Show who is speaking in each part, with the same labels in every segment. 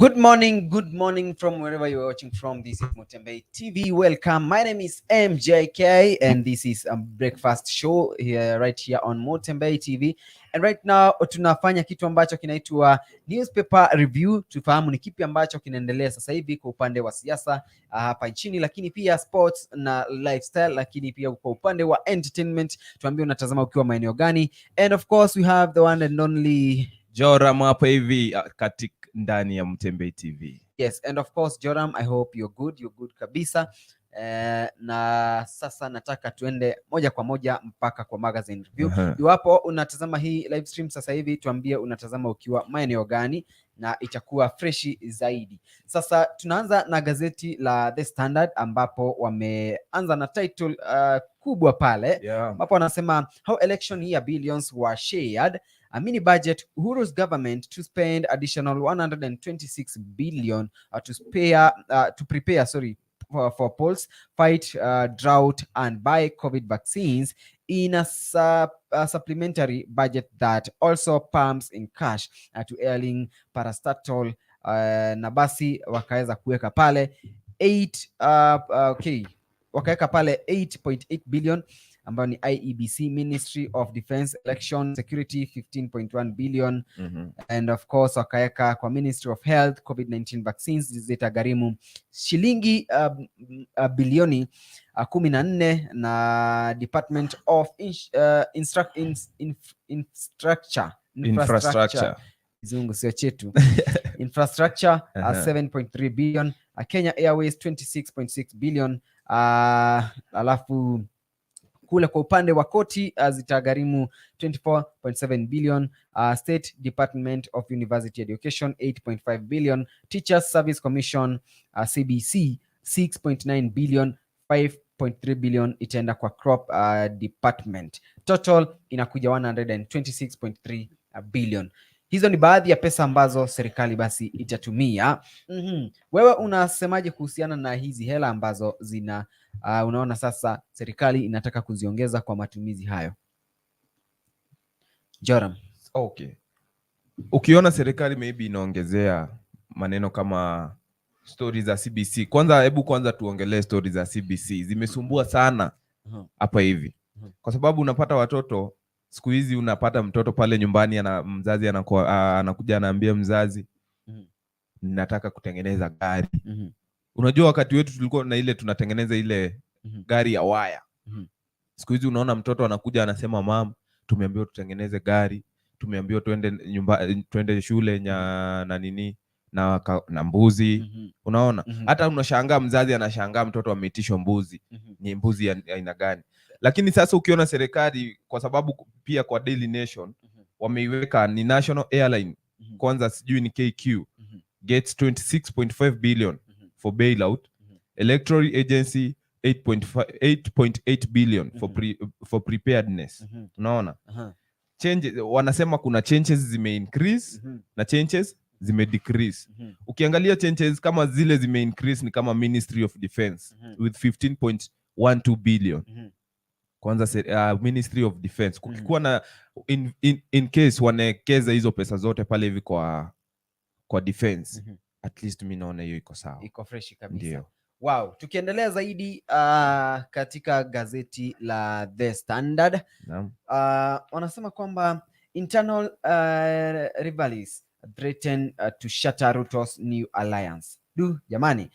Speaker 1: Good morning from wherever you're watching from. This is Mutembei TV. Welcome. My name is MJK and this is a breakfast show here right here on Mutembei TV. And right now tunafanya kitu ambacho kinaitwa newspaper review. Tufahamu ni kipi ambacho kinaendelea sasa hivi kwa upande wa siasa hapa nchini, lakini pia sports na lifestyle, lakini pia kwa upande wa entertainment. Tuambie unatazama ukiwa maeneo gani. And of course we have the one and only
Speaker 2: Joram hapa hivi katika ndani ya Mutembei TV.
Speaker 1: Yes, and of course Joram, I hope you're good kabisa. Na sasa nataka tuende moja kwa moja mpaka kwa magazine review. Iwapo unatazama hii live stream sasa hivi, tuambie unatazama ukiwa maeneo gani na itakuwa freshi zaidi. Sasa tunaanza na gazeti la The Standard ambapo wameanza na title kubwa pale ambapo wanasema how election year billions were shared. A mini budget, Uhuru's government to spend additional 126 billion to prepare for polls, fight drought and buy COVID vaccines in a supplementary budget that also pumps in cash to ailing parastatal na basi wakaweza kuweka pale 8.8 billion ambayo ni IEBC, Ministry of Defense, Election Security 15.1 billion and of course wakaweka kwa Ministry of Health COVID-19 vaccines zitagharimu shilingi bilioni 14 na Department of Infrastructure Zungu sio chetu Infrastructure 7.3 billion, Kenya Airways 26.6 billion, alafu kule kwa upande wa koti zitagharimu 24.7 billion, State Department of University Education 8.5 billion, Teachers Service Commission CBC 6.9 billion, 5.3 billion itaenda kwa Crop Department. Total inakuja 126.3 billion. Hizo ni baadhi ya pesa ambazo serikali basi itatumia. Wewe unasemaje kuhusiana na hizi hela ambazo zina unaona sasa serikali inataka kuziongeza kwa matumizi hayo? Joram.
Speaker 2: Okay. Ukiona serikali maybe inaongezea maneno kama stories za CBC. Kwanza tuongelee stories za CBC. Zimesumbua sana hapa hivi. Kwa sababu unapata watoto siku hizi, unapata mtoto pale nyumbani mzazi anakuja anaambia mzazi nataka kutengeneza gari. Unajua wakati wetu tulikuwa na ile tunatengeneza ile gari ya waya. Siku hizi unaona mtoto anakuja anasema mama, tumeambiwa tutengeneze gari, tumeambiwa tuende shule na nini na mbuzi. Unaona? Hata unashangaa mzazi anashangaa mtoto ameitishwa mbuzi. Ni mbuzi ya aina gani? Lakini sasa ukiona serikali, kwa sababu pia kwa Daily Nation wameiweka ni National Airline, kwanza sijui ni KQ, gets 26.5 billion for bailout, Electoral Agency 8.8 billion for preparedness. Unaona? Changes, wanasema kuna changes zime increase na changes zime decrease. Ukiangalia changes kama zile zime increase ni kama Ministry of Defense with 15.12 billion. Kwanza Ministry of Defense kukikuwa na in case wanawekeza hizo pesa zote pale hivi kwa defense, at least mimi naona hiyo iko sawa,
Speaker 1: iko fresh kabisa.
Speaker 2: Ndio.
Speaker 1: Wow, tukiendelea zaidi katika gazeti la The Standard wanasema kwamba internal rivals threaten to shatter Ruto's new alliance. Jamani.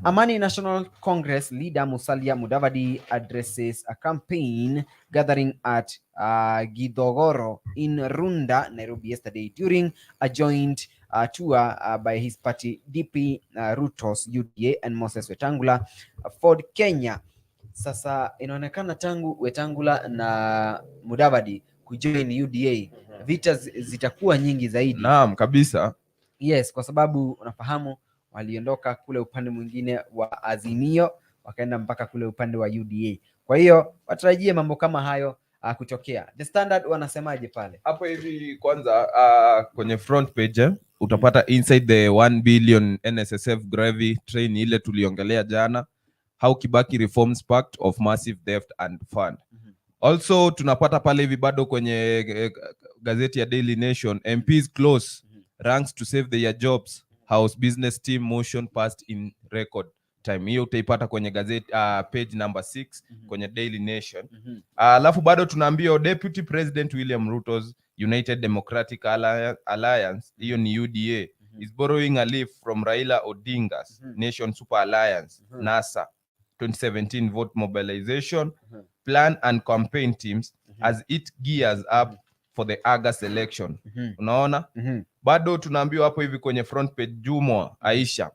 Speaker 1: Amani National Congress leader Musalia Mudavadi addresses a campaign gathering at Githogoro in Runda, Nairobi yesterday during a joint tour by his party DP Ruto's UDA and Moses Wetangula Ford Kenya. Sasa inaonekana tangu Wetangula na Mudavadi kujoin UDA, vita zitakuwa nyingi zaidi.
Speaker 2: Naam, kabisa.
Speaker 1: Yes, kwa sababu unafahamu waliondoka kule upande mwingine wa Azimio wakaenda mpaka kule upande wa UDA. Kwa hiyo watarajie mambo kama hayo kutokea. The Standard wanasemaje pale?
Speaker 2: Hapo hivi kwanza kwenye front page utapata inside the 1 billion NSSF gravy train ile tuliongelea jana, how Kibaki reforms pact of massive theft and fund. Also tunapata pale hivi bado kwenye gazeti ya Daily Nation, MPs close ranks to save their jobs House Business Team motion passed in record time. Hiyo utaipata kwenye gazeti page number 6 kwenye Daily Nation. Alafu bado tunaambiwa Deputy President William Ruto's United Democratic Alliance, hiyo ni UDA, is borrowing a leaf from Raila Odinga's Nation Super Alliance, NASA 2017 vote mobilization plan and campaign teams as it gears up for the August election. Unaona? Bado tunaambiwa hapo hivi kwenye front page, Jumwa Aisha,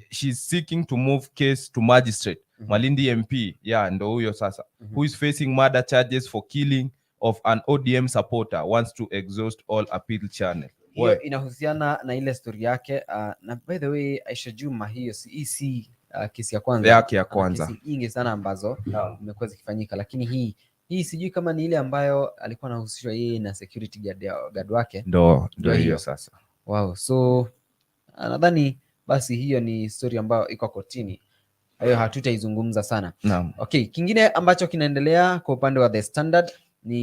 Speaker 2: she's seeking to move case to magistrate. Malindi MP, ndo huyo sasa, who is facing murder charges for killing of an ODM supporter, wants to exhaust all appeal channel.
Speaker 1: Hiyo inahusiana na ile story yake, na by the way Aisha Juma, hiyo si kesi ya kwanza
Speaker 2: yake ya kwanza.
Speaker 1: Kesi nyingi sana ambazo zimekuwa zikifanyika, lakini hii sijui kama ni ile ambayo alikuwa anahusishwa yeye na security guard wake.
Speaker 2: Ndo hiyo sasa.
Speaker 1: Wow, so nadhani basi hiyo ni story ambayo iko kotini, hayo hatutaizungumza sana. Okay, kingine ambacho kinaendelea kwa upande wa The Standard ni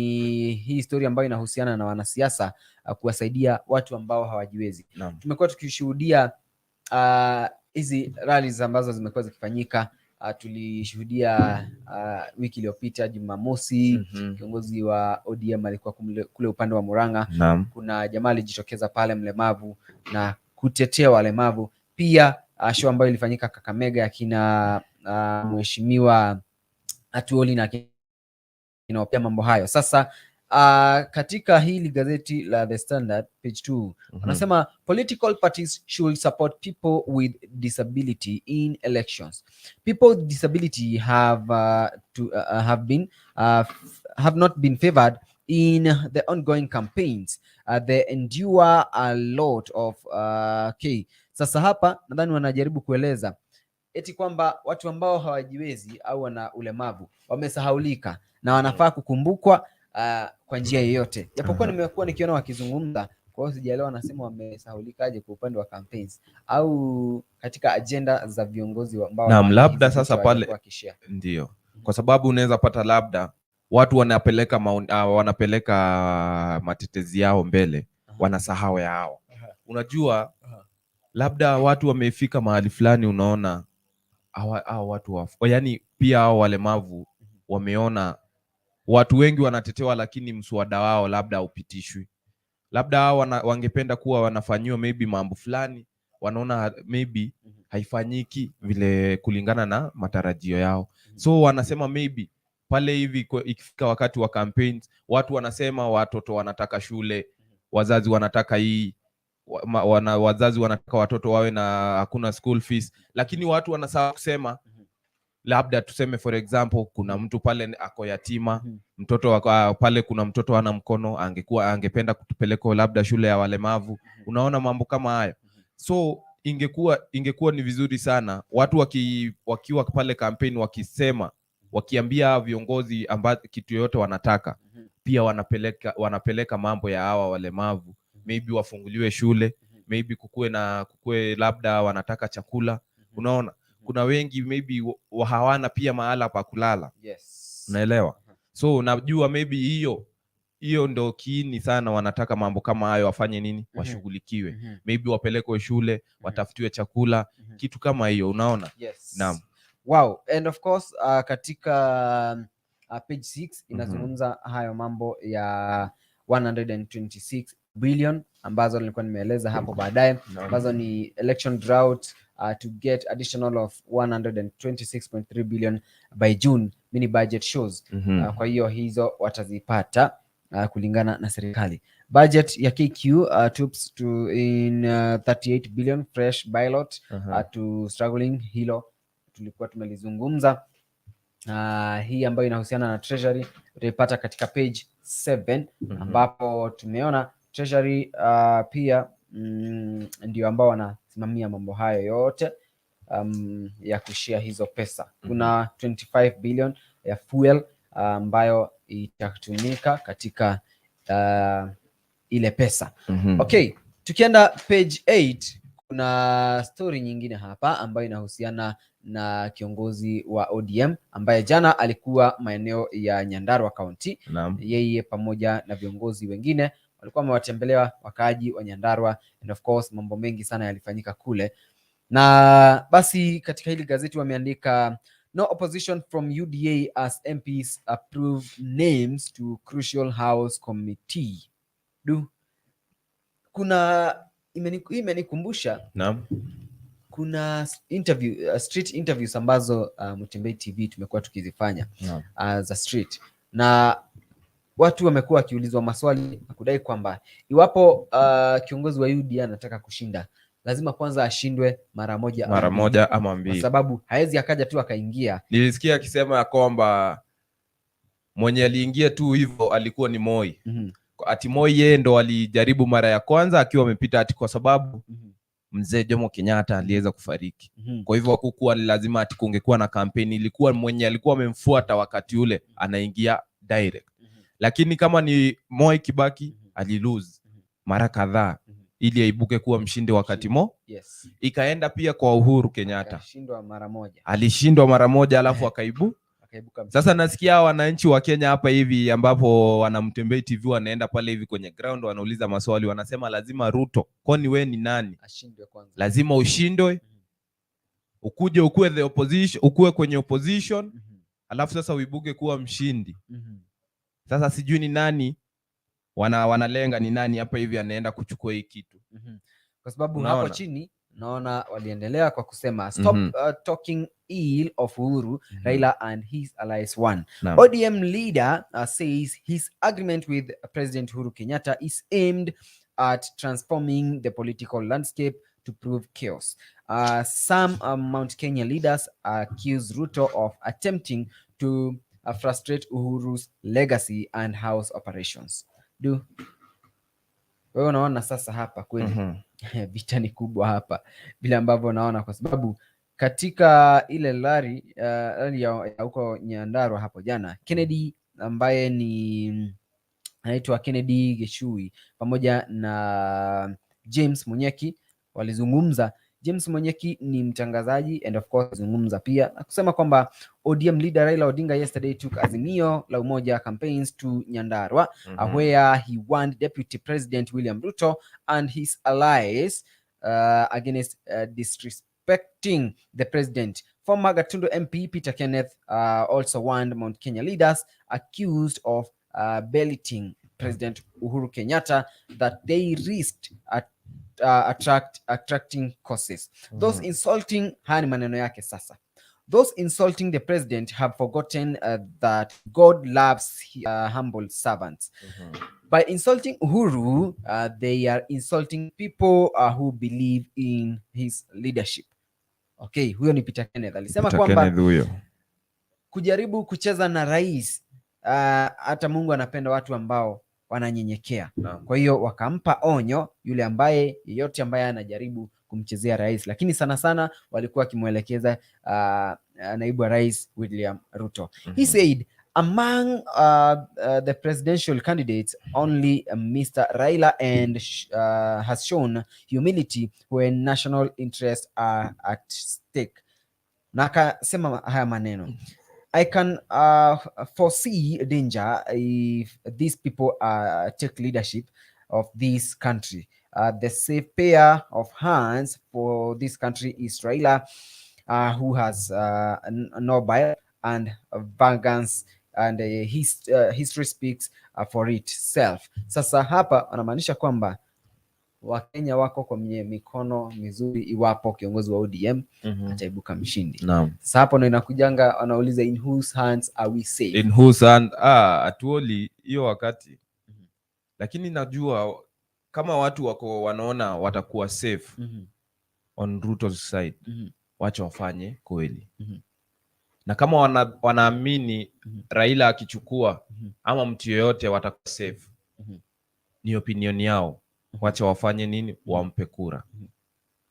Speaker 1: hii story ambayo inahusiana na wanasiasa kuwasaidia watu ambao hawajiwezi. Tumekuwa tukishuhudia hizi rallies ambazo zimekuwa zikifanyika. Tulishuhudia wiki iliyopita Jumamosi, kiongozi wa ODM alikuwa kule upande wa Murang'a. Kuna jamaa alijitokeza pale mlemavu na kutetea walemavu. Pia show ambayo ilifanyika Kakamega akina mheshimiwa Atuoli na inaopia mambo hayo. Sasa katika hili gazeti la The Standard page 2 wanasema political parties should support people with disability in elections. People with disability have not been favored in the ongoing campaigns. They endure a lot of Sasa hapa nadhani wanajaribu kueleza eti kwamba watu ambao hawajiwezi au wana ulemavu wamesahaulika na wanafaa kukumbukwa kwa njia yoyote. Japokuwa nimekuwa nikiona wakizungumza, kwa hiyo sijaelewa wanasema wamesahulikaje kwa upande wa campaigns au katika agenda za viongozi ambao
Speaker 2: labda sasa pale ndio. Kwa sababu unaweza pata labda watu wanapeleka matetezi yao mbele, wanasahau yao. Unajua labda watu wamefika mahali fulani, unaona hao watu yani pia hao walemavu wameona watu wengi wanatetewa, lakini mswada wao labda upitishwi. Labda hao wangependa kuwa wanafanyiwa maybe mambo fulani, wanaona maybe haifanyiki vile kulingana na matarajio yao. So wanasema maybe pale hivi ikifika wakati wa campaigns, watu wanasema watoto wanataka shule, wazazi wanataka hii, wazazi wanataka watoto wawe na hakuna school fees, lakini watu wanasahau kusema labda tuseme for example kuna mtu pale ako yatima, mtoto pale kuna mtoto ana mkono, angependa kutupeleka labda shule ya walemavu. Unaona mambo kama haya. So ingekuwa ni vizuri sana watu wakiwa pale campaign wakiambia viongozi kitu yote wanataka, pia wanapeleka mambo ya hawa walemavu, maybe wafunguliwe shule, maybe kukue labda wanataka chakula. Unaona kuna wengi maybe hawana pia mahala pa kulala. Unaelewa? So najua maybe hiyo ndo kiini sana, wanataka mambo kama hayo wafanye nini, washughulikiwe. Maybe wapelekwe shule, watafutiwe chakula, kitu kama hiyo. Unaona? Naam.
Speaker 1: Wow, and of course katika page 6 inazungumza hayo mambo ya 126 billion ambazo nilikuwa nimeeleza hapo baadaye, ambazo ni election drought to get additional of 126.3 billion by June, mini budget shows. Kwa hiyo hizo watazipata kulingana na serikali. Budget ya KQ troops to in 38 billion fresh pilot to struggling, hilo tulikuwa tumelizungumza. Hii ambayo inahusiana na treasury utaipata katika page 7 ambapo tumeona treasury pia ndio ambao wanasimamia mambo hayo yote ya kushia hizo pesa. Kuna 25 billion ya fuel ambayo itatumika katika ile pesa. Okay, tukienda page 8 kuna story nyingine hapa ambayo inahusiana na kiongozi wa ODM ambaye jana alikuwa maeneo ya Nyandarua County. Yeye pamoja na viongozi wengine walikuwa wamewatembelea wakaaji wa Nyandarua, and of course mambo mengi sana yalifanyika kule. Na basi katika hili gazeti wameandika no opposition from UDA as MPs approve names to crucial House committee. Kuna imenikumbusha kuna street interviews ambazo Mutembei TV tumekuwa tukizifanya za street, na watu wamekuwa wakiulizwa maswali na kudai kwamba iwapo kiongozi wa UDA anataka kushinda lazima kwanza ashindwe mara moja ama mbili, kwa sababu haezi akaja tu akaingia.
Speaker 2: Nilisikia akisema ya kwamba mwenye aliingia tu hivyo alikuwa ni Moi. Ati Moi yeye ndo alijaribu mara ya kwanza akiwa amepita ati kwa sababu mzee Jomo Kenyatta aliweza kufariki. Kwa hivyo hakukuwa lazima ati kungekuwa na kampeni, ilikuwa mwenye alikuwa amemfuata wakati ule anaingia direct. Lakini kama ni Moi Kibaki alilose mara kadhaa ili aibuke kuwa mshindi wakati ikaenda pia kwa Uhuru Kenyatta. Alishindwa mara moja alafu akaibuka. Sasa nasikia wananchi wa Kenya hapa hivi ambapo wanamtembei TV wanaenda pale hivi kwenye ground wanauliza maswali, wanasema lazima Ruto, kwani wewe ni nani? Ashindwe kwanza. Lazima ushindwe. Ukuje ukue the opposition, ukue kwenye opposition, alafu sasa uibuke kuwa mshindi. Sasa sijui ni nani wanalenga, ni nani hapa hivi anaenda kuchukua hii kitu.
Speaker 1: Kwa sababu hapo chini naona waliendelea kwa kusema stop talking ill of Uhuru, Raila and his allies won. ODM leader says his agreement with President Uhuru Kenyatta is aimed at transforming the political landscape to prove chaos. Some Mount Kenya leaders accuse Ruto of attempting to frustrate Uhuru's legacy and house operations. Wewe unaona sasa hapa kweli vita ni kubwa hapa vile ambavyo unaona, kwa sababu katika ile lari ya huko Nyandarua hapo jana, Kennedy ambaye ni anaitwa Kennedy Geshui pamoja na James Munyeki walizungumza. James Munyeki ni mtangazaji and of course zungumza pia na kusema kwamba ODM leader Raila Odinga yesterday took Azimio la Umoja campaigns to Nyandarua where he warned Deputy President William Ruto and his allies against disrespecting the president. Former Gatundu MP Peter Kenneth also warned Mount Kenya leaders accused of belittling President Uhuru Kenyatta that they risked attracting causes. Those insulting, haya ni maneno yake sasa, those insulting the president have forgotten that God loves humble servants. By insulting Uhuru, they are insulting people who believe in his leadership. Okay, huyo ni Peter Kenneth alisema kwamba kujaribu kucheza na rais, hata Mungu anapenda watu ambao wananyenyekea. Kwa hiyo wakampa onyo yule ambaye yeyote ambaye anajaribu kumchezea rais, lakini sana sana walikuwa wakimwelekeza naibu wa rais William Ruto. He said among the presidential candidates only Mr. Raila and has shown humility when national interests are at stake. Na akasema haya maneno, I can foresee danger if these people take leadership of this country. The safe pair of hands for this country is Raila, who has no bias and vengeance, and history speaks for itself. Sasa hapa wanamaanisha kwamba Wakenya wako kwenye mikono mizuri iwapo kiongozi wa ODM ataibuka mshindi. Sasa hapo ndo inakujanga wanauliza in whose hands are we safe?
Speaker 2: In whose hand? Atuoli hiyo wakati. Lakini najua kama watu wako wanaona watakuwa safe on Ruto's side, wacha wafanye kweli. Na kama wanaamini Raila akichukua ama mtu yeyote watakuwa safe, ni opinion yao. Wacha wafanye nini? Wampe kura.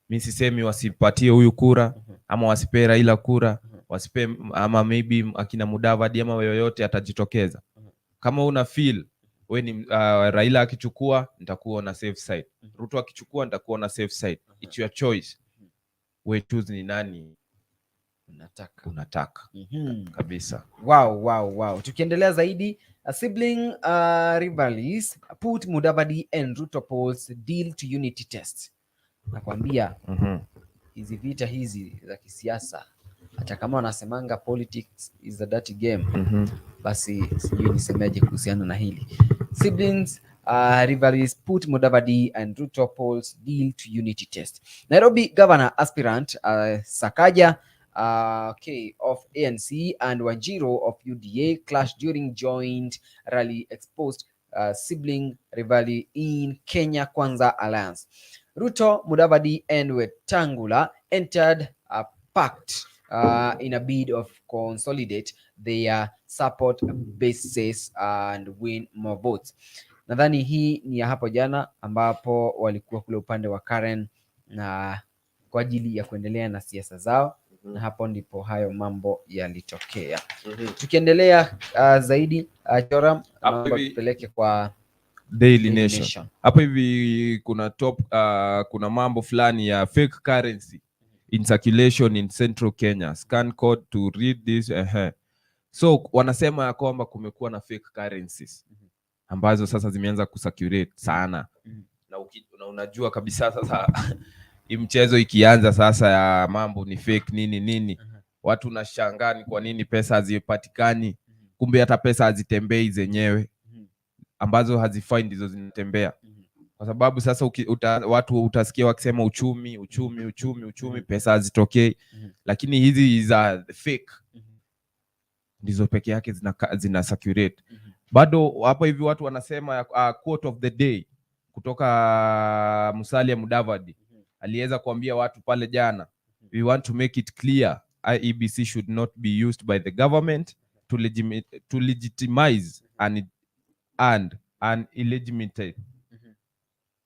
Speaker 2: Mimi sisemi wasipatie huyu kura ama wasipe Raila kura, wasipe ama maybe akina Mudavadi ama yoyote atajitokeza. Kama una feel wewe ni Raila akichukua nitakuwa na safe side, Ruto akichukua nitakuwa na safe side, it's your choice. We choose ni nani unataka. Kabisa.
Speaker 1: Wow. Tukiendelea zaidi, sibling rivalries put Mudavadi and Ruto polls deal to unity test. Nakwambia hizi vita hizi za kisiasa, hata kama wanasemanga politics is a dirty game, basi sijui nisemeje kuhusiana na hili. Siblings rivalries put Mudavadi and Ruto polls deal to unity test. Nairobi governor aspirant Sakaja of ANC and Wanjiro of UDA clashed during joint rally exposed sibling rivalry in Kenya Kwanza alliance. Ruto, Mudavadi and Wetangula entered a pact in a bid of consolidate their support bases and win more votes. Nadhani hii ni ya hapo jana ambapo walikuwa kule upande wa Karen na kwa ajili ya kuendelea na siasa zao, na hapo ndipo hayo mambo yalitokea. Tukiendelea zaidi Joram, naomba tupeleke kwa
Speaker 2: Daily Nation. Hapo hivi kuna kuna mambo fulani ya fake currency in circulation in Central Kenya. Scan code to read this. So wanasema ya kwamba kumekuwa na fake currencies ambazo sasa zimeanza kucirculate sana. Na unajua kabisa sasa hii mchezo ikianza sasa ya mambo ni fake nini. Watu unashangaa ni kwa nini pesa hazipatikani. Kumbe hata pesa hazitembei zenyewe, ambazo hazifai ndizo zinatembea. Kwa sababu sasa watu utasikia wakisema uchumi, pesa hazitokei. Lakini hizi za fake ndizo peke yake zina circulate. Bado hapa hivi watu wanasema quote of the day kutoka Musalia Mudavadi. Aliweza kuambia watu pale jana, we want to make it clear IEBC should not be used by the government to legitimize an illegitimate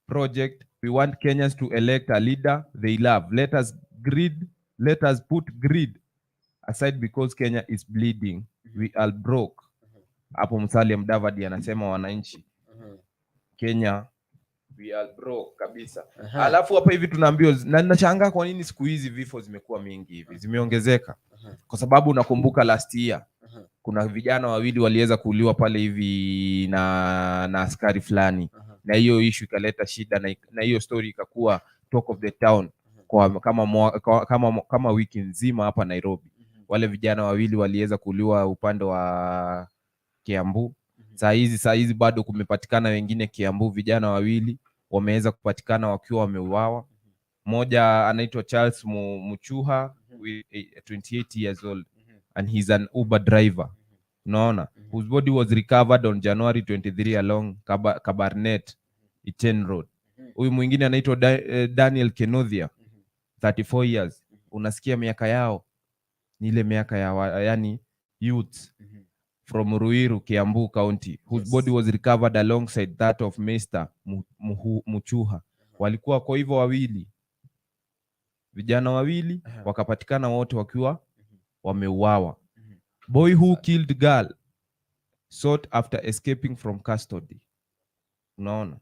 Speaker 2: project. We want Kenyans to elect a leader they love. Let us put greed aside because Kenya is bleeding. We are broke. Hapo Musalia Mudavadi anasema wananchi Kenya we are broke kabisa. Alafu hapa hivi tunaambiwa, na ninashangaa kwa nini siku hizi vifo zimekuwa mingi hivi, zimeongezeka. Kwa sababu unakumbuka last year kuna vijana wawili waliweza kuuliwa pale hivi na askari fulani. Na hiyo issue ikaleta shida na hiyo story ikakuwa talk of the town kwa kama wiki nzima hapa Nairobi. Wale vijana wawili waliweza kuuliwa upande wa Kiambu. Saa hizi bado kumepatikana wengine Kiambu, vijana wawili wameweza kupatikana wakiwa wameuawa. Mmoja anaitwa Charles Muchuha, 28 years old, and he's an Uber driver. Unaona, whose body was recovered on January 23 along Kabarnet Iten Road. Huyu mwingine anaitwa Daniel Kenothia, 34 years. Unasikia miaka yao ni ile miaka ya yani youth from Ruiru, Kiambu County, whose body was recovered alongside that of Mr. Muchuha. Walikuwa kwa hivyo wawili, vijana wawili wakapatikana wote wakiwa wameuawa. Boy who killed girl sought after escaping from custody. Unaona?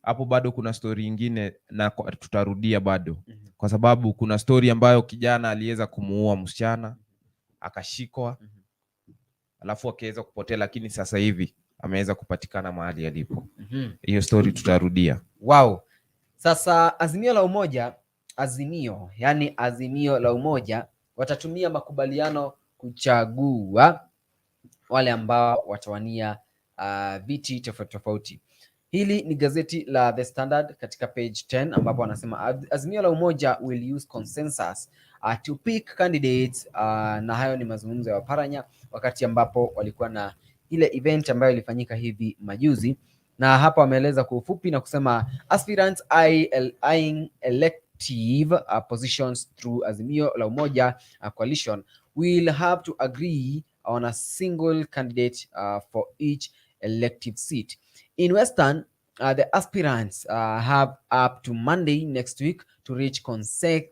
Speaker 2: Hapo bado kuna story nyingine na tutarudia bado. Kwa sababu kuna story ambayo kijana aliweza kumuua msichana, akashikwa, alafu akaweza kupotea, lakini sasa hivi ameweza kupatikana mahali alipo. Hiyo story tutarudia.
Speaker 1: Wow. Sasa Azimio la Umoja, Azimio la Umoja watatumia makubaliano kuchagua wale ambao watawania viti tofauti. Hili ni gazeti la The Standard katika page 10 ambapo wanasema Azimio la Umoja will use consensus to pick candidates, na hayo ni mazungumzo ya Waparanya wakati ambapo walikuwa na ile event ambayo ilifanyika hivi majuzi, na hapa wameeleza kwa ufupi na kusema aspirants eyeing elective positions through Azimio la Umoja coalition will have to agree on a single candidate for each elective seat. In Western, the aspirants have up to Monday next week to reach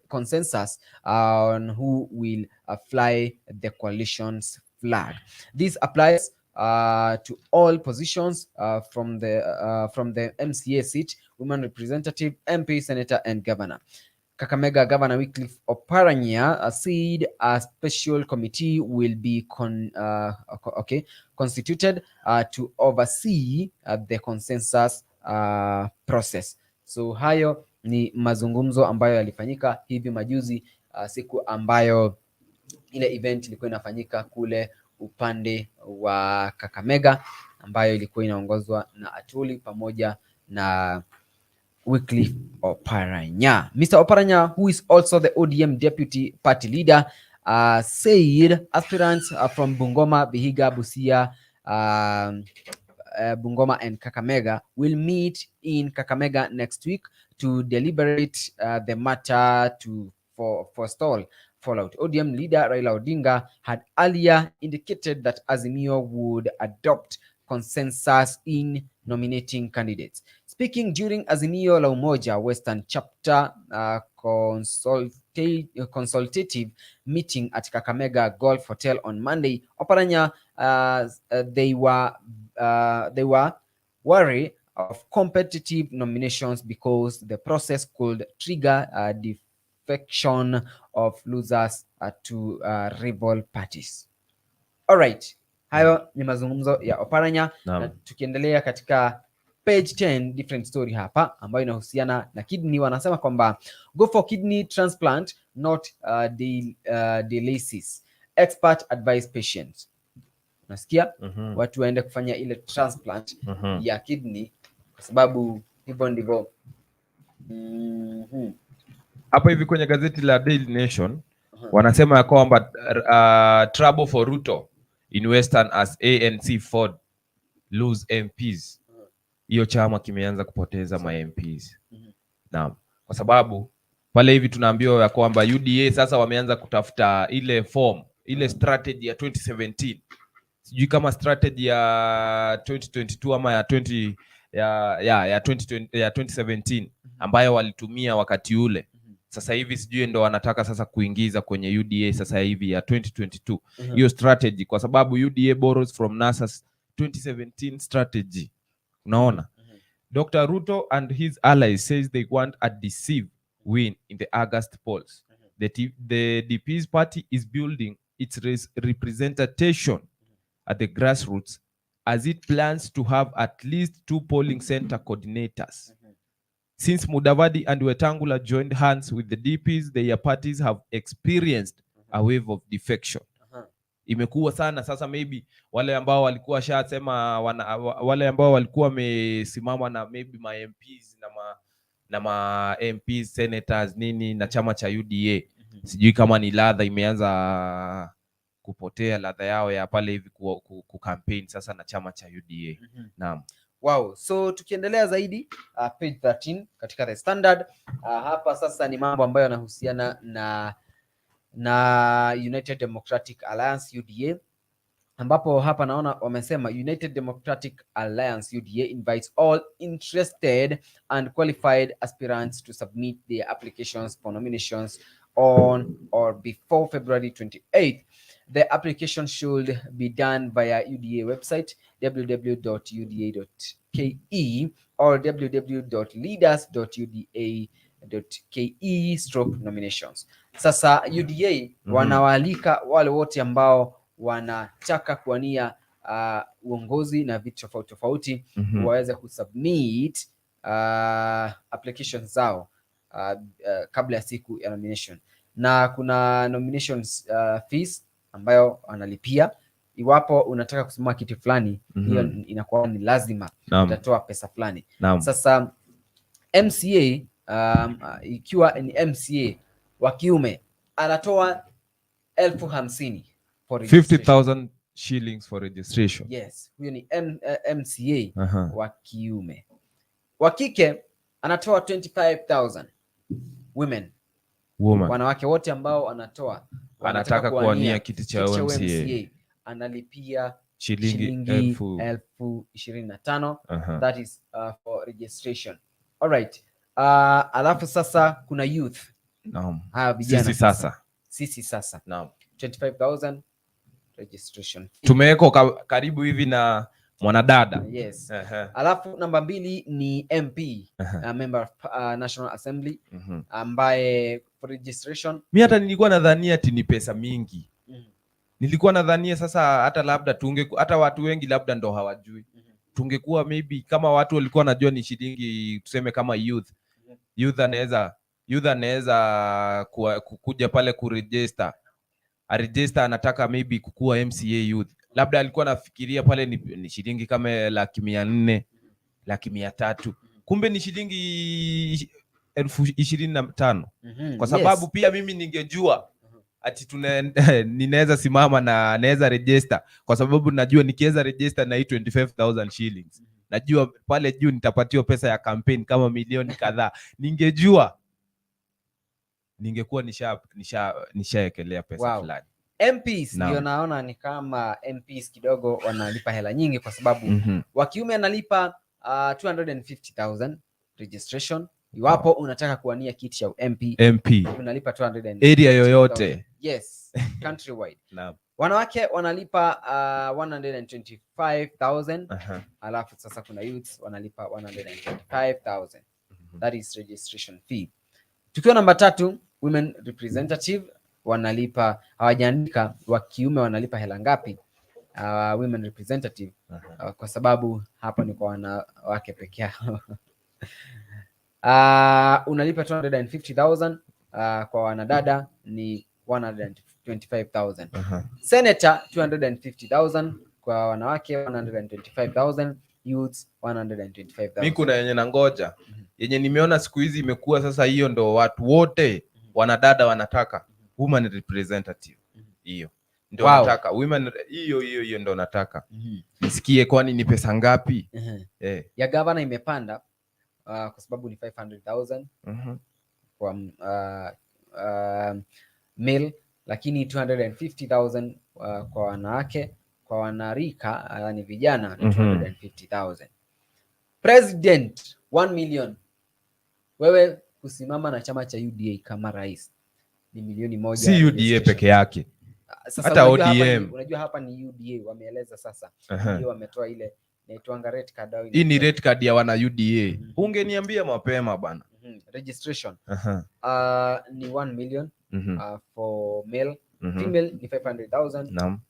Speaker 1: consensus on who will fly the coalition's flag. This applies to all positions from the MCA seat, women representative, MP, senator, and governor. Kakamega Governor Wycliffe Oparanya said a special committee will be constituted to oversee the consensus process. So hayo ni mazungumzo ambayo yalifanyika hivi majuzi, siku ambayo ile event ilikuwa inafanyika kule upande wa Kakamega, ambayo ilikuwa inaongozwa na Atuli pamoja na Wycliffe Oparanya. Mr. Oparanya, who is also the ODM deputy party leader, said aspirants from Bungoma, Vihiga, Busia, Bungoma and Kakamega will meet in Kakamega next week to deliberate the matter to forestall fallout. ODM leader Raila Odinga had earlier indicated that Azimio would adopt consensus in nominating candidates. Speaking during Azimio la Umoja Western Chapter consultative meeting at Kakamega Golf Hotel on Monday, Oparanya they were worried of competitive nominations because the process could trigger defection of losers to rival parties. All right. Hayo ni mazungumzo ya Oparanya. Na tukiendelea katika page 10, different story hapa ambayo inahusiana na kidney. Wanasema kwamba go for kidney transplant, not dialysis. Expert advise patients. Nasikia watu waende kufanya ile transplant ya kidney kwa sababu hivyo ndivyo.
Speaker 2: Hapo hivi kwenye gazeti la Daily Nation wanasema ya kwamba trouble for Ruto in Western as ANC Ford lose MPs. Hiyo chama kimeanza kupoteza ma MPs. Naam. Kwa sababu pale hivi tunaambiwa ya kwamba UDA sasa wameanza kutafuta ile form, ile strategy ya 2017. Sijui kama strategy ya 2022 ama ya 2017 ambayo walitumia wakati ule. Sasa hivi sijui ndo wanataka sasa kuingiza kwenye UDA sasa hivi ya 2022. Hiyo strategy kwa sababu UDA borrows from NASA's 2017 strategy. Unaona? Dr. Ruto and his allies says they want a decisive win in the August polls. The DP's party is building its representation at the grassroots as it plans to have at least 2 polling center coordinators. Since Mudavadi and Wetangula joined hands with the DPs, their parties have experienced a wave of defection. Imekuwa sana sasa, maybe wale ambao walikuwa shasema wale ambao walikuwa wamesimama na maybe ma MPs na ma MPs senators nini na chama cha UDA. Sijui kama ni ladha imeanza kupotea, ladha yao ya pale hivi ku campaign sasa na chama cha UDA. Naam.
Speaker 1: Wow, so tukiendelea zaidi page 13 katika The Standard, hapa sasa ni mambo ambayo yanahusiana na United Democratic Alliance UDA, ambapo hapa naona wamesema United Democratic Alliance UDA invites all interested and qualified aspirants to submit their applications for nominations on or before February 28th. The application should be done via UDA website www.uda.ke or www.leaders.uda.ke/nominations. Sasa UDA wanawaalika wale wote ambao wanataka kuwania uongozi na vitu tofauti tofauti waweze kusubmit applications zao kabla ya siku ya nomination, na kuna nominations fees ambayo analipia iwapo unataka kusimama kiti fulani. Hiyo inakuwa ni lazima utatoa pesa fulani. Sasa MCA ikiwa ni MCA wa kiume anatoa 50,000 for
Speaker 2: 50,000 shillings for registration.
Speaker 1: Yes, huyo ni MCA wa kiume. Wa kike anatoa 25,000. Women, wanawake wote ambao wanataka kuwania kiti cha MCA analipia shilingi 25,000. That is for registration. All right. Alafu sasa kuna youth.
Speaker 2: Naam.
Speaker 1: Vijana sisi sasa.
Speaker 2: Naam.
Speaker 1: 25,000 registration.
Speaker 2: Tumeweko karibu hivi na Mwanadada.
Speaker 1: Yes. Alafu namba 2 ni MP, member of National Assembly, ambaye for registration.
Speaker 2: Mimi hata nilikuwa nadhania ati ni pesa mingi. Nilikuwa nadhania sasa hata labda hata watu wengi labda ndo hawajui. Tungekuwa maybe kama watu walikuwa wanajua ni shilingi, tuseme kama youth anaweza kuja pale kuregister. Register anataka maybe kukua MCA youth. Labda alikuwa nafikiria pale ni shilingi kama 400,000, 300,000. Kumbe ni shilingi 25,000. Kwa sababu pia mimi ningejua ati ninaweza simama na naweza register, kwa sababu najua nikiweza register na hii 25,000 shillings. Najua pale juu nitapatiwa pesa ya campaign kama milioni kadhaa. Ningejua ningekuwa nishaekelea pesa fulani.
Speaker 1: MPs ndio naona ni kama MPs kidogo wanalipa hela nyingi, kwa sababu wa kiume analipa 250,000 registration. Iwapo unataka kuwania kiti cha MP unalipa 250,000
Speaker 2: area yoyote.
Speaker 1: Yes, countrywide. Wanawake wanalipa 125,000. Alafu sasa kuna youths wanalipa 125,000. That is registration fee. Tukiwa namba 3, women representative wanalipa, hawajaandika wa kiume wanalipa hela ngapi women representative, kwa sababu hapa ni kwa wanawake peke yao. Unalipa 250,000, kwa wanadada ni 125,000. Senator 250,000, kwa wanawake 125,000, youths 125,000.
Speaker 2: Mimi kuna yenye nangoja, yenye nimeona siku hizi imekuwa sasa, hiyo ndo watu wote wanadada wanataka women representative. Hiyo ndio nataka women, hiyo ndio nataka nisikie, kwani ni pesa ngapi?
Speaker 1: Ya governor imepanda kwa sababu ni 500,000 kwa male, lakini 250,000 kwa wanawake. Kwa wanarika yani vijana 250,000. President 1 million. Wewe kusimama na chama cha UDA kama rais ni milioni 1.
Speaker 2: Si UDA peke yake, hata ODM.
Speaker 1: Unajua hapa ni UDA wameeleza sasa. Ndio wametoa ile inaitwa red card.
Speaker 2: Hii ni red card ya wana UDA. Ungeniambia mapema bana.
Speaker 1: Registration ni 1 million for male. Female ni 500,000.
Speaker 2: Naam.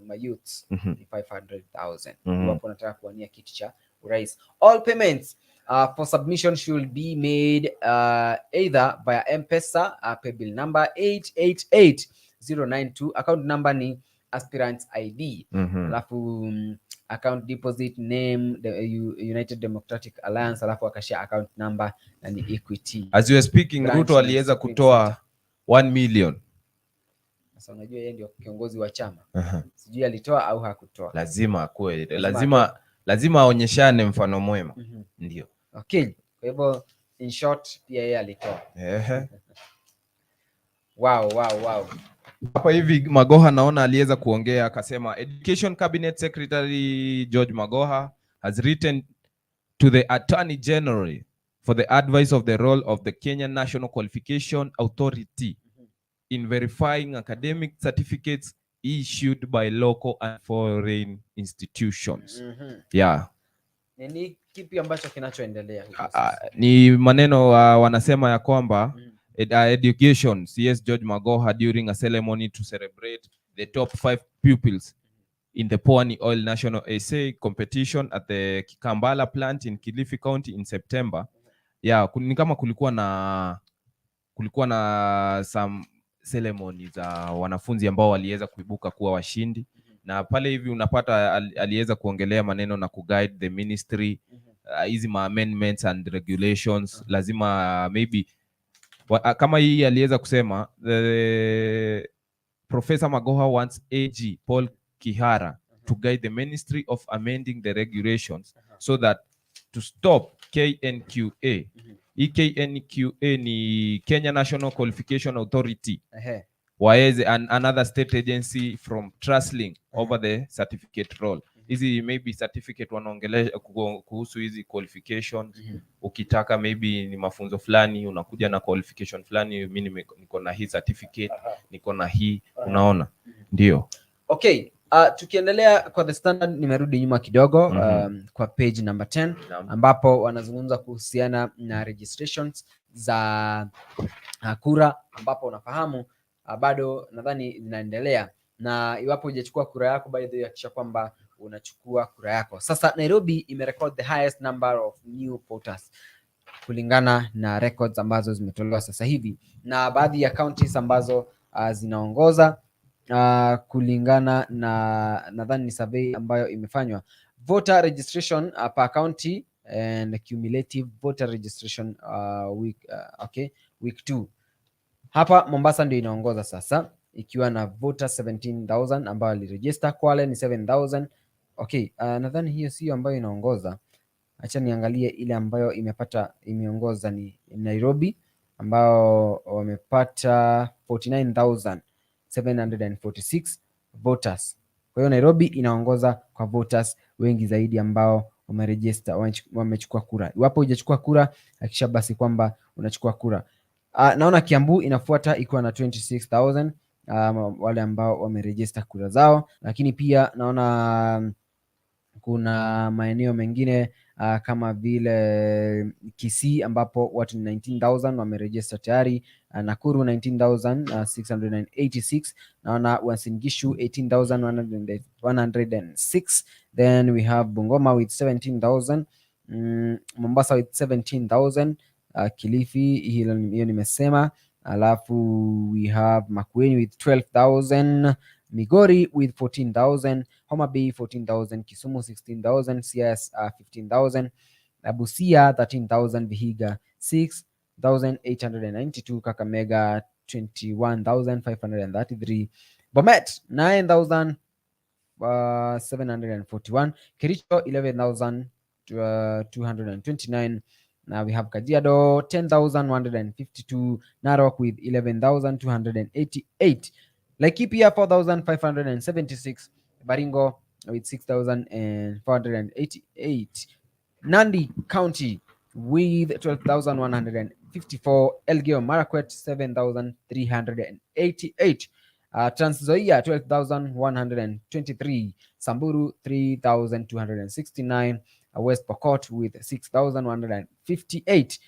Speaker 1: My youths ni 500,000. Wapo nataka kuwania kiti cha urais. All payments for submission should be made either via M-Pesa, paybill number 888092. Account number ni aspirants ID. Alafu account deposit name the United Democratic Alliance, alafu akashia account number na ni Equity.
Speaker 2: As you are speaking, Ruto aliweza kutoa 1 million.
Speaker 1: Sasa unajua yeye ndio kiongozi wa chama. Sijui alitoa au hakutoa.
Speaker 2: Lazima akue, lazima aonyeshane mfano mwema. Ndio.
Speaker 1: Okay. Kwa hivyo in short pia yeye alitoa. Wow.
Speaker 2: Hapa hivi Magoha naona aliweza kuongea akasema, Education Cabinet Secretary George Magoha has written to the Attorney General for the advice of the role of the Kenyan National Qualification Authority in verifying academic certificates issued by local and foreign institutions.
Speaker 1: Nini kipi ambacho kinachoendelea huko?
Speaker 2: Ni maneno wanasema ya kwamba education CS George Magoha during a ceremony to celebrate the top 5 pupils in the Pwani Oil National Essay competition at the Kikambala plant in Kilifi County in September. Ni kama kulikuwa na some ceremony za wanafunzi ambao waliweza kuibuka kuwa washindi, na pale hivi unapata aliweza kuongelea maneno na kuguide the ministry hizi amendments and regulations. Lazima maybe kama hii aliweza kusema the Professor Magoha wants AG Paul Kihara to guide the ministry of amending the regulations so that to stop KNQA. KNQA ni Kenya National Qualification Authority. Waeze another state agency from trustling over the certificate role. Hizi maybe certificate wanaongelea kuhusu hizi qualifications. Ukitaka maybe ni mafunzo fulani unakuja na qualification fulani, mimi niko na hii certificate, niko na hii, unaona? Ndio.
Speaker 1: Okay, Tukiendelea kwa The Standard, nimerudi nyuma kidogo kwa page number 10 ambapo wanazungumza kuhusiana na registrations za kura, ambapo unafahamu bado nadhani zinaendelea, na iwapo hujachukua kura yako bado hakikisha kwamba unachukua kura yako. Sasa Nairobi imerecord the highest number of new voters kulingana na records ambazo zimetolewa sasa hivi, na baadhi ya counties ambazo zinaongoza kulingana na nadhani ni survey ambayo imefanywa. Voter registration per county and cumulative voter registration week 2. Hapa Mombasa ndio inaongoza sasa ikiwa na voters 17,000 ambao waliregister. Kwale ni 7,000. Nadhani hiyo sio ambayo inaongoza. Acha niangalie ile ambayo imeongoza ni Nairobi ambao wamepata 49,746 voters. Kwa hiyo Nairobi inaongoza kwa voters wengi zaidi ambao wameregister, wamechukua kura. Iwapo hujachukua kura, hakikisha basi kwamba unachukua kura. Naona Kiambu inafuata ikiwa na 26,000 wale ambao wameregister kura zao, lakini pia naona kuna maeneo mengine kama vile Kisii ambapo watu 19,000 wameregister tayari, Nakuru 19,686, naona Uasin Gishu 18,106, then we have Bungoma with 17,000, Mombasa with 17,000, Kilifi hiyo nimesema, alafu we have Makueni with 12,000, Migori with 14,000, Homa Bay 14,000, Kisumu 16,000, CS 15,000, Busia 13,000, Vihiga 6,892, Kakamega 21,533, Bomet 9,741, Kericho 11,229. Now we have Kajiado 10,152, Narok with 11,288, Laikipia 4,576, Baringo with 6,488, Nandi County with 12,154, Elgeyo Marakwet 7,388, Trans Nzoia 12,123, Samburu 3,269, West Pokot with 6,158.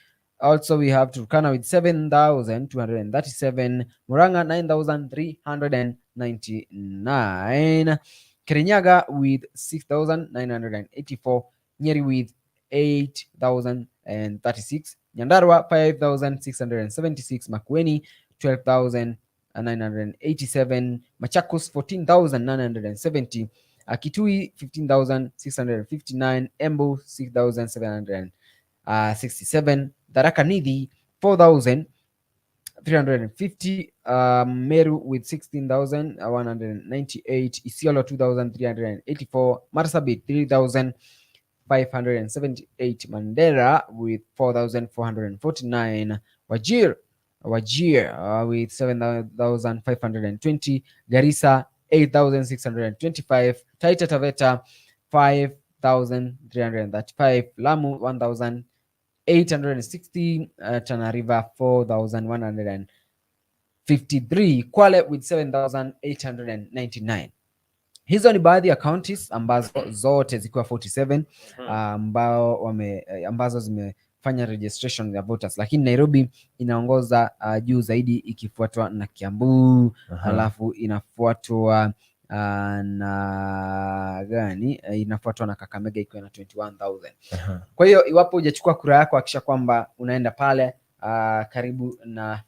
Speaker 1: Also we have Turkana with 7,237, Murang'a 9,399, Kirinyaga with 6,984, Nyeri with 8,036, Nyandarua 5,676, Makueni 12,987, Machakos 14,970, Kitui 15,659, Embu 6,767, Tharaka Nithi 4,350, Meru with 16,198, Isiolo 2,384, Marsabit 3,578, Mandera with 4,449, Wajir with 7,520, Garissa 8,625, Taita Taveta 5,335, Lamu 1,860, Tana River 4,153, Kwale with 7,899. Hizo ni baadhi ya counties ambazo zote zikiwa 47 ambazo zimefanya registration ya voters, lakini Nairobi inaongoza juu zaidi ikifuatwa na Kiambu, alafu inafuatwa na inafuatwa na Kakamega ikiwa na 21,000. Kwa hiyo iwapo hujachukua kura yako hakikisha kwamba unaenda pale karibu na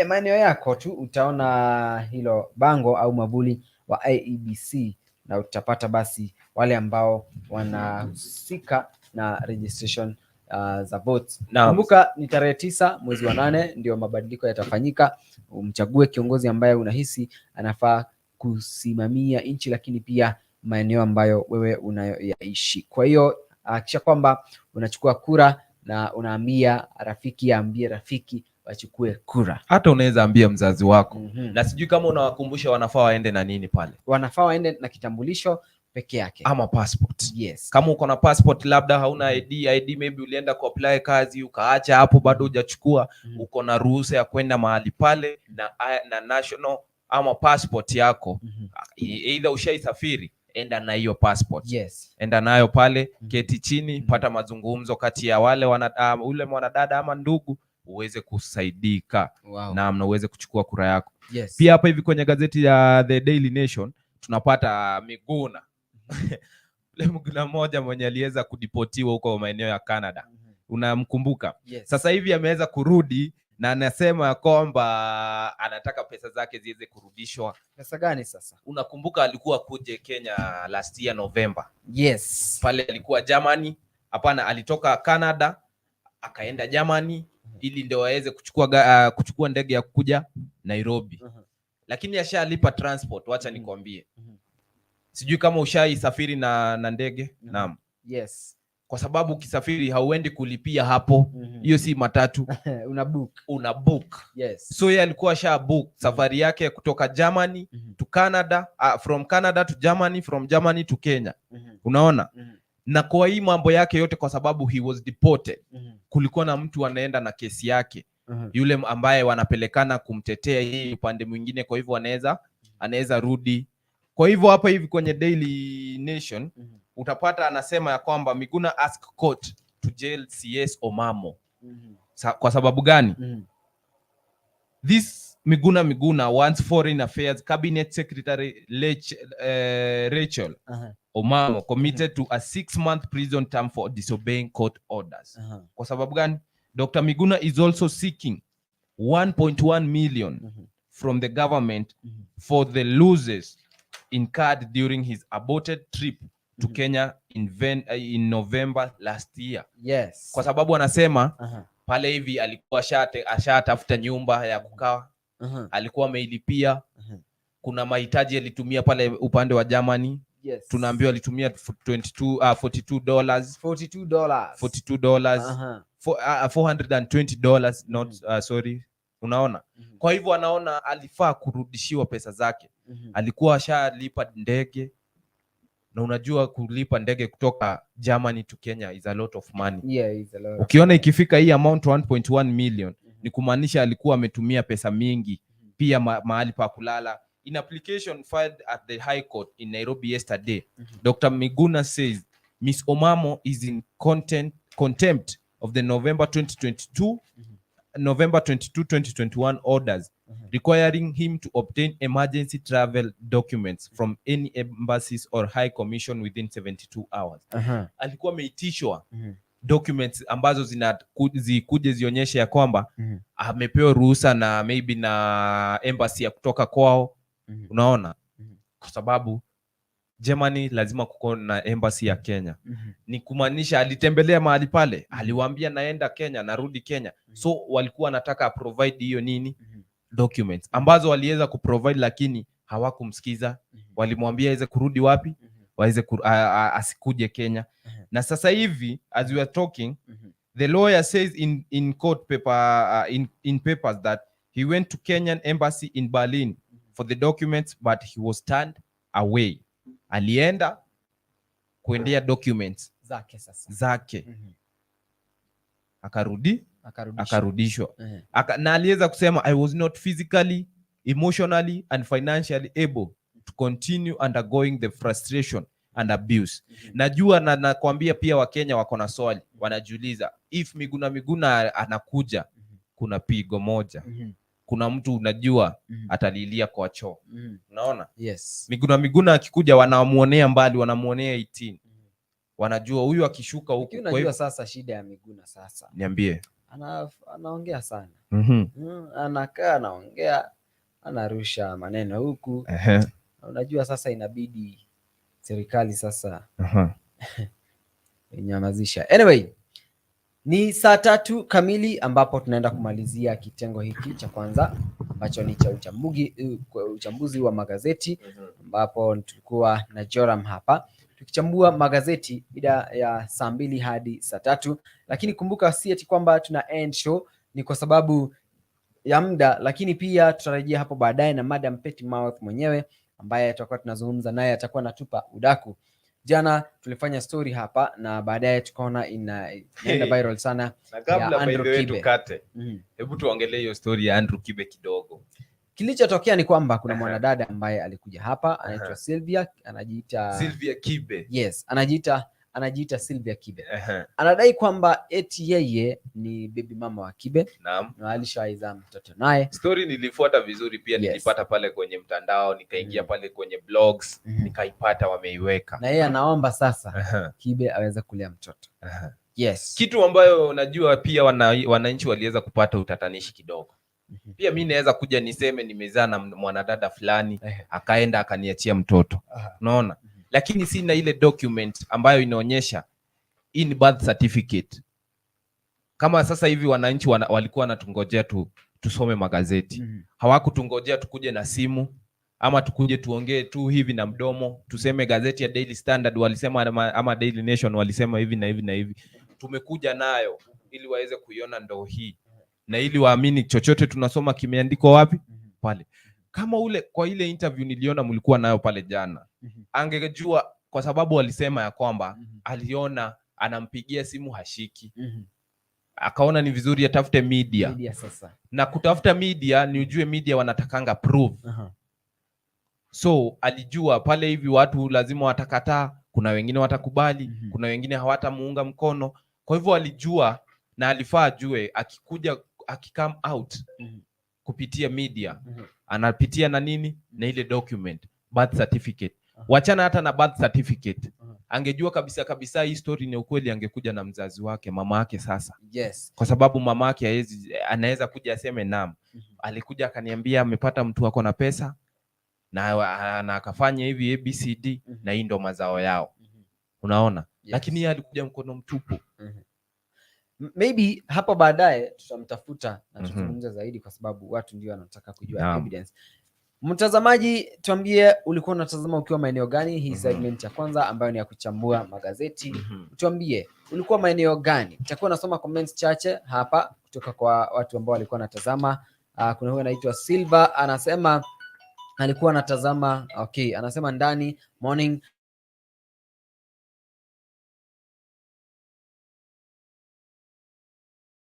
Speaker 1: maeneo yako tu, utaona hilo bango au mavuli wa IEBC na utapata basi wale ambao wanahusika na registration za votes. Kumbuka ni tarehe 9 mwezi wa 8 ndio mabadiliko yatafanyika. Umchague kiongozi ambaye unahisi anafaa kusimamia nchi, lakini pia maeneo ambayo wewe unayoishi. Kwa hiyo hakikisha kwamba unachukua kura na unaambia rafiki aambie rafiki wachukue kura.
Speaker 2: Hata unaweza ambia mzazi wako. Na sijui kama unawakumbusha wanafaa waende na nini pale.
Speaker 1: Wanafaa waende na kitambulisho peke yake
Speaker 2: ama passport.
Speaker 1: Yes.
Speaker 2: Kama uko na passport labda hauna ID maybe ulienda ku apply kazi ukaacha hapo bado hujachukua, uko na ruhusa ya kwenda mahali pale na national ama passport yako, either ushaisafiri, enda na hiyo passport.
Speaker 1: Yes.
Speaker 2: Enda nayo pale, keti chini, pata mazungumzo kati ya wale ule mwanadada ama ndugu, uweze kusaidika.
Speaker 1: Wow.
Speaker 2: Na uweze kuchukua kura yako.
Speaker 1: Yes.
Speaker 2: Pia hapa hivi kwenye gazeti ya The Daily Nation tunapata Miguna. Miguna mmoja mwenye aliweza kudipotiwa huko maeneo ya Canada. Unamkumbuka?
Speaker 1: Yes.
Speaker 2: Sasa hivi ameweza kurudi na anasema kwamba anataka pesa zake ziweze kurudishwa.
Speaker 1: Pesa gani sasa?
Speaker 2: Unakumbuka alikuwa kuje Kenya last year November.
Speaker 1: Yes.
Speaker 2: Pale alikuwa Germany. Hapana, alitoka Canada akaenda Germany ili ndio waweze kuchukua ndege ya kuja Nairobi. Lakini ashalipa transport, wacha nikwambie. Sijui kama ushaisafiri na ndege. Naam.
Speaker 1: Yes.
Speaker 2: Kwa sababu ukisafiri hauendi kulipia hapo. Hiyo si matatu. Una book.
Speaker 1: Yes.
Speaker 2: So yeye alikuwa sha book safari yake kutoka Germany to Canada, from Canada to Germany, from Germany to Kenya. Unaona? Na kwa hii mambo yake yote, kwa sababu he was deported, kulikuwa na mtu anaenda na kesi yake, yule ambaye wanapelekana kumtetea yeye upande mwingine, kwa hivyo anaweza rudi. Kwa hivyo hapa hivi kwenye Daily Nation utapata anasema ya kwamba Miguna ask court to jail CS Omamo. Kwa sababu gani? This Miguna wants Foreign Affairs Cabinet Secretary Rachel Omamo committed to a 6-month prison term for disobeying court orders. Kwa sababu gani? Dr. Miguna is also seeking 1.1 million from the government for the losses incurred during his aborted trip to Kenya in November last year.
Speaker 1: Yes.
Speaker 2: Kwa sababu anasema pale hivi alikuwa ashatafuta nyumba ya kukaa, alikuwa ameilipia, kuna mahitaji alitumia pale upande wa Germany.
Speaker 1: Yes.
Speaker 2: Tunaambiwa alitumia $42. $420 not sorry. Unaona? Kwa hivyo anaona alifaa kurudishiwa pesa zake. Alikuwa ashalipa ndege, na unajua kulipa ndege kutoka Germany to Kenya is a lot of money.
Speaker 1: Yeah, is a lot.
Speaker 2: Ukiona ikifika hii amount 1.1 million ni kumaanisha alikuwa ametumia pesa mingi. Pia mahali pa kulala. In application filed at the High Court in Nairobi yesterday, Dr. Miguna says Ms. Omamo is in contempt of the November 22, 2021 orders requiring him to obtain emergency travel documents from any embassies or high commission within 72 hours. Alikuwa ameitishwa documents ambazo zikuje zionyeshe ya kwamba amepewa ruhusa na maybe na embassy ya kutoka kwao. Unaona? Kwa sababu Germany lazima kuko na embassy ya Kenya. Ni kumaanisha alitembelea mahali pale, aliwaambia naenda Kenya, narudi Kenya. So walikuwa wanataka provide hiyo nini? Documents ambazo waliweza kuprovide, lakini hawakumsikiza. Walimwambia aweze kurudi wapi? Waweze asikuje Kenya. Na sasa hivi as we are talking, the lawyer says in court paper in papers that he went to Kenyan embassy in Berlin for the documents, but he was turned away. Alienda kuendea documents zake. Akarudishwa. Na aliweza kusema I was not physically, emotionally and financially able to continue undergoing the frustration and abuse. Najua na nakwambia pia Wakenya wako na swali, wanajiuliza if Miguna anakuja, kuna pigo moja. Kuna mtu unajua atalilia kwa choo. Unaona?
Speaker 1: Yes.
Speaker 2: Miguna akikuja wanamuonea mbali, wanamuonea 18. Wanajua huyu akishuka huko.
Speaker 1: Unajua sasa shida ya Miguna sasa.
Speaker 2: Niambie.
Speaker 1: Anaongea sana. Anakaa anaongea, anarusha maneno huku. Unajua sasa inabidi serikali sasa inyamazisha. Anyway, ni saa 3 kamili ambapo tunaenda kumalizia kitengo hiki cha kwanza ambacho ni cha uchambuzi wa magazeti, ambapo tulikuwa na Joram hapa tukichambua magazeti bila ya saa 2 hadi saa 3. Lakini kumbuka si eti kwamba tuna end show, ni kwa sababu ya muda, lakini pia tutarejea hapo baadaye na Madam Petty Mouth mwenyewe ambaye tutakuwa tunazungumza naye, atakuwa natupa udaku. Jana tulifanya story hapa na baadaye tukaona inaenda viral sana.
Speaker 2: Na kabla by the way tukate, hebu tuongelee hiyo story ya Andrew Kibe kidogo.
Speaker 1: Kilichotokea ni kwamba kuna mwanadada ambaye alikuja hapa anaitwa Sylvia, anajiita
Speaker 2: Sylvia Kibe.
Speaker 1: Yes, anajiita Sylvia Kibe. Anadai kwamba eti yeye ni baby mama wa Kibe.
Speaker 2: Naam.
Speaker 1: Na alishaiza mtoto naye.
Speaker 2: Story nilifuata vizuri pia, nilipata pale kwenye mtandao, nikaingia pale kwenye blogs, nikaipata wameiweka.
Speaker 1: Na yeye anaomba sasa Kibe aweze kulea mtoto. Yes.
Speaker 2: Kitu ambayo najua pia wananchi waliweza kupata utatanishi kidogo. Pia mimi naweza kuja niseme nimezaa na mwanadada fulani, akaenda akaniachia mtoto. Unaona? Lakini sina ile document ambayo inaonyesha in birth certificate. Kama sasa hivi wananchi walikuwa wanatungojea tusome magazeti. Hawakutungojea tukuje na simu ama tukuje tuongee tu hivi na mdomo, tuseme gazeti ya Daily Standard walisema ama Daily Nation walisema hivi na hivi na hivi. Tumekuja nayo ili waweze kuiona ndoo hii na ili waamini chochote tunasoma kimeandikwa wapi pale. Kama kwa ile interview niliona mlikuwa nayo pale jana, angejua kwa sababu walisema ya kwamba aliona anampigia simu hashiki. Akaona ni vizuri atafute media
Speaker 1: sasa.
Speaker 2: Na kutafuta media ni ujue media wanatakanga proof. So alijua pale hivi watu lazima watakataa, kuna wengine watakubali, kuna wengine hawatamuunga mkono. Kwa hivyo alijua na alifaa ajue akicome out kupitia media, anapitia na nini na ile document, birth certificate. Wachana hata na birth certificate. Angejua kabisa hii story ni ukweli, angekuja na mzazi wake, mama yake sasa.
Speaker 1: Yes.
Speaker 2: Kwa sababu mama yake anaweza kuja aseme naam. Alikuja akaniambia amepata mtu wako na pesa na akafanya hivi ABCD na hii ndo mazao yao. Unaona? Yes. Lakini yeye alikuja mkono mtupu.
Speaker 1: Maybe hapo baadaye tutamtafuta na tuzungumze zaidi kwa sababu watu ndio wanataka kujua evidence. Mtazamaji, tuambie ulikuwa unatazama ukiwa maeneo gani hii segment ya kwanza ambayo ni ya kuchambua magazeti. Tuambie ulikuwa maeneo gani. Nitakuwa nasoma comments chache hapa kutoka kwa watu ambao walikuwa wanatazama. Kuna huyu anaitwa Silva, anasema alikuwa anatazama. Okay, anasema ndani morning.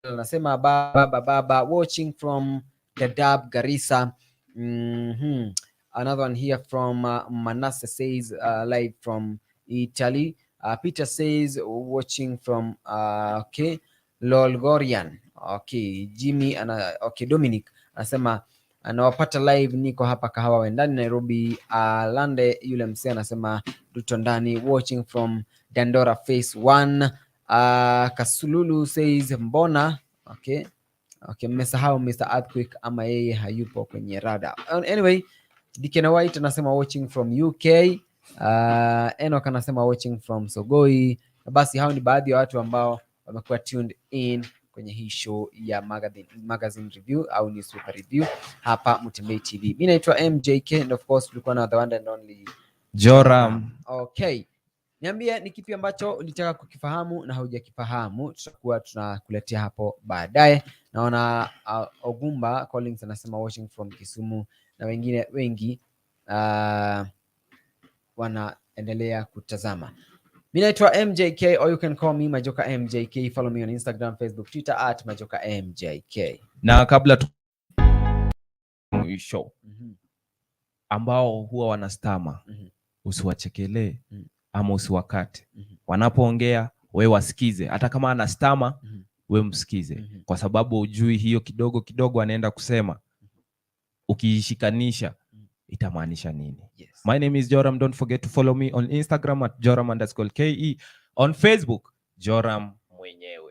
Speaker 1: Anasema baba watching from Dadaab, Garissa. Another one here from Manasseh says live from Italy. Peter says watching from okay, Lolgorian. Okay, Jimmy okay, Dominic anasema anawapata live, niko hapa Kahawa Wendani Nairobi. Lande yule msee anasema Ruto ndani, watching from Dandora phase 1. Kasululu says mbona okay, mmesahau Mr. Earthquake ama yeye hayupo kwenye rada. Anyway, Dikena White anasema watching from UK. Enoch anasema watching from Sogoi. Basi hao ni baadhi ya watu ambao wamekuwa tuned in kwenye hii show ya magazine review au newspaper review hapa Mtembei TV. Mimi naitwa MJK and of course tulikuwa na the one and only
Speaker 2: Joram.
Speaker 1: Okay. Niambie ni kipi ambacho ulitaka kukifahamu na haujakifahamu, tutakuwa tunakuletea hapo baadaye. Naona Ogumba Collins anasema watching from Kisumu na wengine wengi wanaendelea kutazama. Mimi naitwa MJK or you can call me Majoka MJK. Follow me on Instagram, Facebook, Twitter @Majoka MJK.
Speaker 2: Na kabla show ambao huwa wanastama usiwachekelee ama usiwakate. Wanapoongea we wasikize, hata kama anastama we msikize, kwa sababu ujui hiyo kidogo anaenda kusema ukiishikanisha itamaanisha nini.
Speaker 1: Yes.
Speaker 2: My name is Joram. Don't forget to follow me on Instagram @Joram_KE, on Facebook Joram mwenyewe.